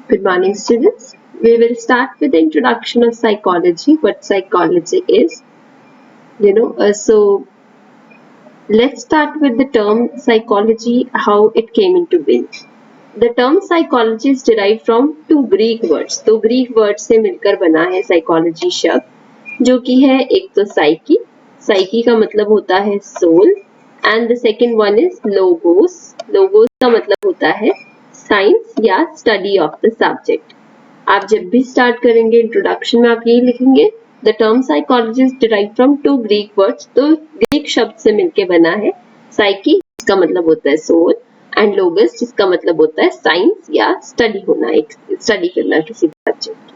Good morning, students. We will start with the introduction of psychology, what psychology is. So let's start with the term psychology, how it came into being. The term psychology is derived from two Greek words. तो Greek words से मिलकर बना है psychology शब्द, जो कि है एक तो psyche. Psyche का मतलब होता है soul, and the second one is logos. Logos का मतलब होता है साइंस या स्टडी ऑफ द सब्जेक्ट. आप जब भी स्टार्ट करेंगे इंट्रोडक्शन में आप यही लिखेंगे the term psychology is derived from two Greek words. तो ग्रीक शब्द से मिलके बना है साइकी, जिसका मतलब होता है सोल, एंड लोगस, जिसका मतलब होता है साइंस या स्टडी होना, एक स्टडी करना किसी सब्जेक्ट.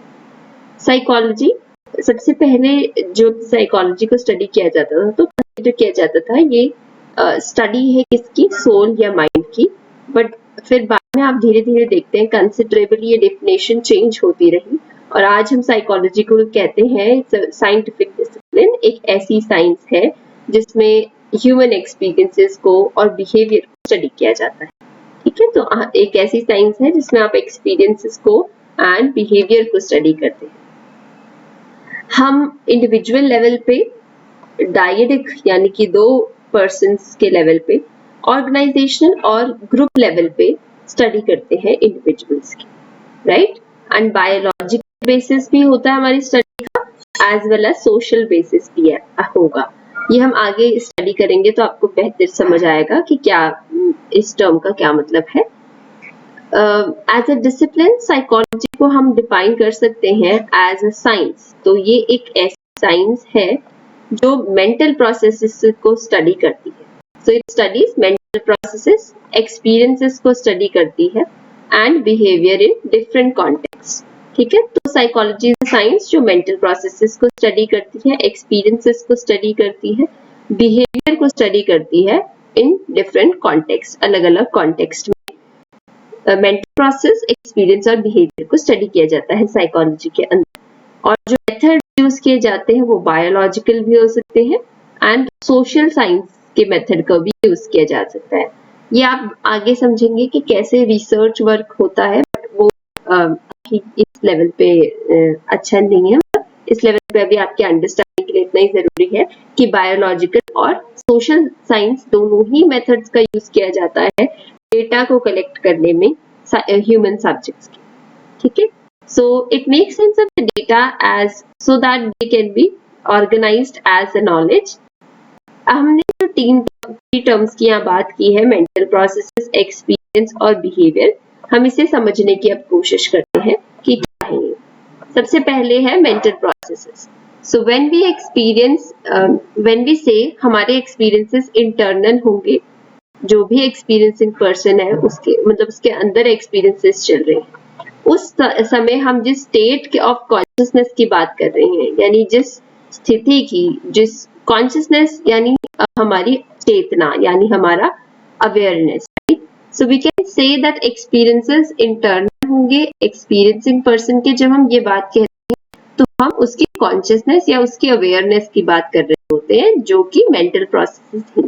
साइकोलॉजी, सबसे पहले जो साइकोलॉजी को स्टडी किया जाता था तो जो किया जाता था ये स्टडी है किसकी, सोल या माइंड की. बट फिर बाद में आप धीरे धीरे देखते हैं कंसिडरेबली ये डेफिनेशन चेंज होती रही और आज हम साइकोलॉजी को कहते हैं साइंटिफिक डिसिप्लिन. एक ऐसी साइंस है जिसमें ह्यूमन एक्सपीरियंसेस को और बिहेवियर को स्टडी किया जाता है. ठीक है, तो एक ऐसी साइंस है जिसमें आप एक्सपीरियंसेस को एंड बिहेवियर को स्टडी करते हैं. हम इंडिविजुअल लेवल पे, डायडिक यानी कि दो पर्सन्स के लेवल पे, ऑर्गेनाइजेशनल और ग्रुप लेवल पे स्टडी करते हैं इंडिविजुअल्स की, राइट. एंड बायोलॉजिकल बेसिस भी होता है हमारी स्टडी का, as well as social basis भी होगा. ये हम आगे स्टडी करेंगे तो आपको बेहतर समझ आएगा कि क्या इस टर्म का क्या मतलब है. एज अ डिसिप्लिन साइकोलॉजी को हम डिफाइन कर सकते हैं एज अ साइंस. तो ये एक ऐसी साइंस है जो मेंटल प्रोसेसेस को स्टडी करती है. So it studies mental processes, experiences को स्टडी करती है and behaviour in different context. ठीक है, तो साइकोलॉजी इज साइंस जो मेंटल प्रोसेसेस को स्टडी करती है, एक्सपीरियंसेस को स्टडी करती है, बिहेवियर को स्टडी करती है इन डिफरेंट कॉन्टेक्स्ट. अलग अलग कॉन्टेक्स्ट में मेंटल प्रोसेस, एक्सपीरियंस और बिहेवियर को स्टडी किया जाता है साइकोलॉजी के अंदर. और जो मेथड यूज किए जाते हैं वो बायोलॉजिकल भी हो सकते हैं एंड सोशल साइंस के मेथड का भी यूज किया जा सकता है. ये आप आगे समझेंगे कि कैसे रिसर्च वर्क होता है, बट वो इस लेवल पे अच्छा नहीं है. इस लेवल पे अभी आपके अंडरस्टैंडिंग के लिए इतना ही जरूरी है कि बायोलॉजिकल और सोशल साइंस दोनों ही मेथड्स का यूज किया जाता है डेटा को कलेक्ट करने में ह्यूमन सब्जेक्ट्स की. ठीक है, so it makes sense of the data as so that they can be organized as a knowledge. हमने जो तीन टर्म्स की यहाँ बात की है, मेंटल प्रोसेसेस, एक्सपीरियंस और बिहेवियर, हम इसे समझने की अब कोशिश करते हैं कि क्या है ये. सबसे पहले है mental processes. So when we experience, when we say हमारे एक्सपीरियंसेस इंटरनल होंगे, जो भी एक्सपीरियंसिंग पर्सन है उसके मतलब उसके अंदर एक्सपीरियंसेस चल रहे हैं, उस समय हम जिस स्टेट ऑफ कॉन्शियसनेस की बात कर रहे हैं, यानी जिस स्थिति की, जिस कॉन्शियसनेस यानी हमारी चेतना यानी हमारा awareness, right. So we can say that experiences internal होंगे एक्सपीरियंसिंग पर्सन के. जब हम ये बात कहते हैं तो हम उसकी कॉन्शियसनेस या उसकी अवेयरनेस की बात कर रहे होते हैं, जो कि मेंटल प्रोसेसेस हैं.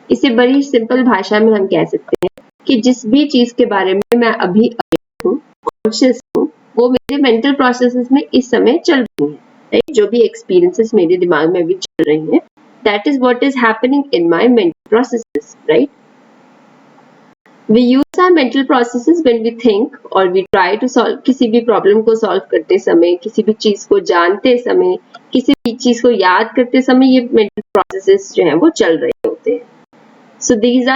इसे बड़ी सिंपल भाषा में हम कह सकते हैं कि जिस भी चीज के बारे में मैं अभी कॉन्शियस हूँ वो मेरे मेंटल प्रोसेसेस में इस समय चल रही है, राइट. जो भी एक्सपीरियंसेस मेरे दिमाग में अभी चल रही हैं, that is what is happening in my mental processes, right. We use our mental processes when we think और वी ट्राई टू सॉल्व. किसी भी प्रॉब्लम को सॉल्व करते समय, किसी भी चीज को जानते समय, किसी भी चीज को याद करते समय ये मेंटल प्रोसेसेस जो हैं वो चल रहे होते हैं. So these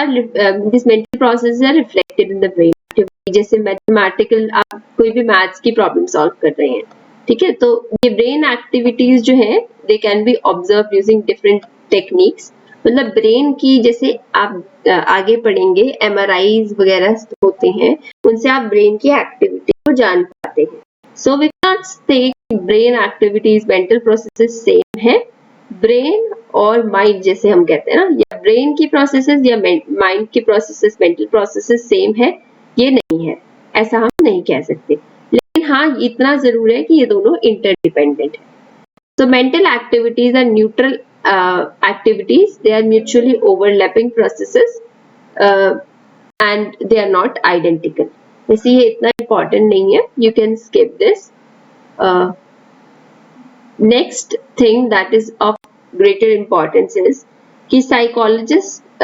mental processes are reflected in the brain activity. जैसे मैथमेटिकल, आप कोई भी मैथ्स की प्रॉब्लम सॉल्व कर रहे हैं, ठीक है, तो ये ब्रेन एक्टिविटीज जो हैं they can be observe using different techniques. मतलब ब्रेन की, जैसे आप आगे पढ़ेंगे MRIs वगैरह होते हैं, उनसे आप ब्रेन की एक्टिविटी को जान पाते हैं. So we can say brain activities, mental processes same है. ब्रेन और माइंड जैसे हम कहते हैं ना, या ब्रेन की प्रोसेसेस या माइंड की प्रोसेसेस, मेंटल प्रोसेसेस सेम है, ये नहीं है, ऐसा हम नहीं कह सकते. लेकिन हाँ, इतना जरूर है कि ये दोनों इंटरडिपेंडेंट है. तो mental activities are neutral activities, they are mutually overlapping processes and they are not identical. जैसे ये इतना इम्पॉर्टेंट नहीं है, you can skip this. Next thing that is of greater importance is कि साइकोलॉजिस्ट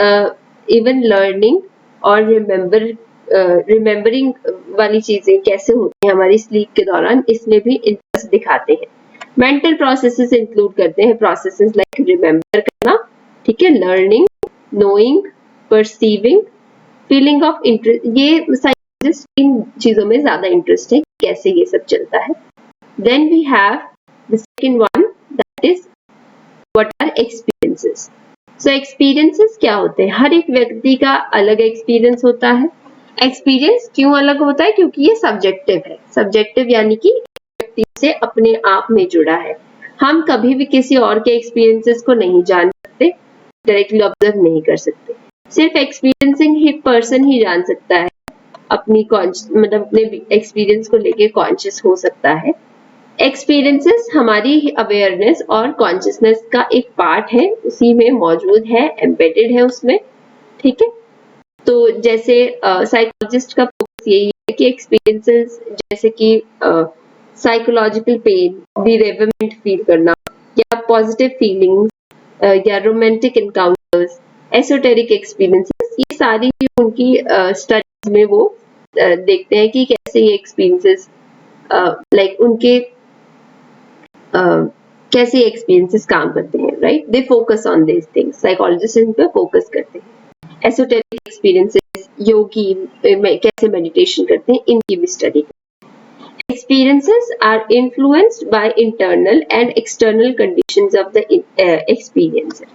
इवन लर्निंग और remembering वाली चीजें कैसे होती हैं हमारी स्लीप के दौरान, इसमें भी इंटरेस्ट दिखाते हैं. मेंटल प्रोसेसेस इंक्लूड करते हैं प्रोसेसेस लाइक रिमेम्बर करना, ठीक है, learning, knowing, perceiving, feeling of interest. ये साइकोलॉजिस्ट इन चीजों में ज्यादा इंटरेस्ट है कैसे ये सब चलता है. Then we have the second one, that is what are experiences. So experiences क्या होते हैं? हर एक व्यक्ति का अलग एक्सपीरियंस होता है. एक्सपीरियंस क्यों अलग होता है? क्योंकि ये सब्जेक्टिव है. सब्जेक्टिव यानी कि व्यक्ति से अपने आप में जुड़ा है. हम कभी भी किसी और के एक्सपीरियंसेस को नहीं जान सकते, डायरेक्टली ऑब्जर्व नहीं कर सकते. सिर्फ एक्सपीरियंसिंग ही पर्सन ही जान सकता है, अपनी मतलब अपने एक्सपीरियंस को लेके कॉन्शियस हो सकता है. एक्सपीरियंसेस हमारी अवेयरनेस और कॉन्शियसनेस का एक पार्ट है, उसी में मौजूद है, एम्बेडेड है उसमें, ठीक है. तो जैसे साइकोलॉजिस्ट का फोकस यही है कि एक्सपीरियंसेस जैसे कि साइकोलॉजिकल पेन, डिरेवमेंट फील करना, या पॉजिटिव फीलिंग्स, या रोमांटिक एनकाउंटर्स, एसोटेरिक एक्सपीरियंसेस, ये सारी उनकी स्टडीज में वो देखते हैं कि कैसे ये एक्सपीरियंसेस लाइक उनके कैसे एक्सपीरियंसेस काम करते हैं, right. They focus on this things, psychologist in पे फोकस करते हैं. एसोटेरिक एक्सपीरियंसेस, योगी कैसे मेडिटेशन करते हैं, इनकी भी study. Experiences are influenced by internal and external conditions of the experiencer.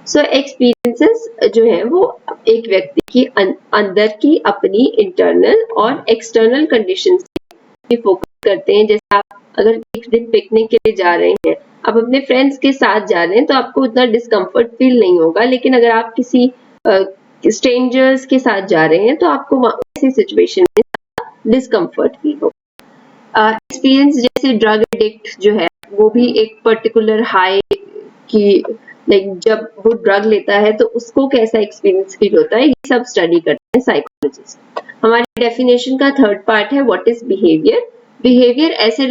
So experiences जो है वो एक व्यक्ति की अंदर की अपनी internal और external conditions पे फोकस करते हैं. जैसे आप अगर एक दिन पिकनिक के लिए जा रहे हैं, आप अपने फ्रेंड्स के साथ जा रहे हैं तो आपको उतना डिस्कम्फर्ट फील नहीं होगा, लेकिन अगर आप किसी स्ट्रेंजर्स के साथ जा रहे हैं तो आपको ऐसी सिचुएशन में डिस्कम्फर्ट फील होगा. एक्सपीरियंस जैसे ड्रग एडिक्ट जो है वो भी एक पर्टिकुलर हाई की लाइक जब वो ड्रग लेता है तो उसको कैसा एक्सपीरियंस फील होता है, ये सब स्टडी करते हैं साइकोलॉजिस्ट. हमारी डेफिनेशन का थर्ड पार्ट है व्हाट इज बिहेवियर. बिहेवियर ऐसे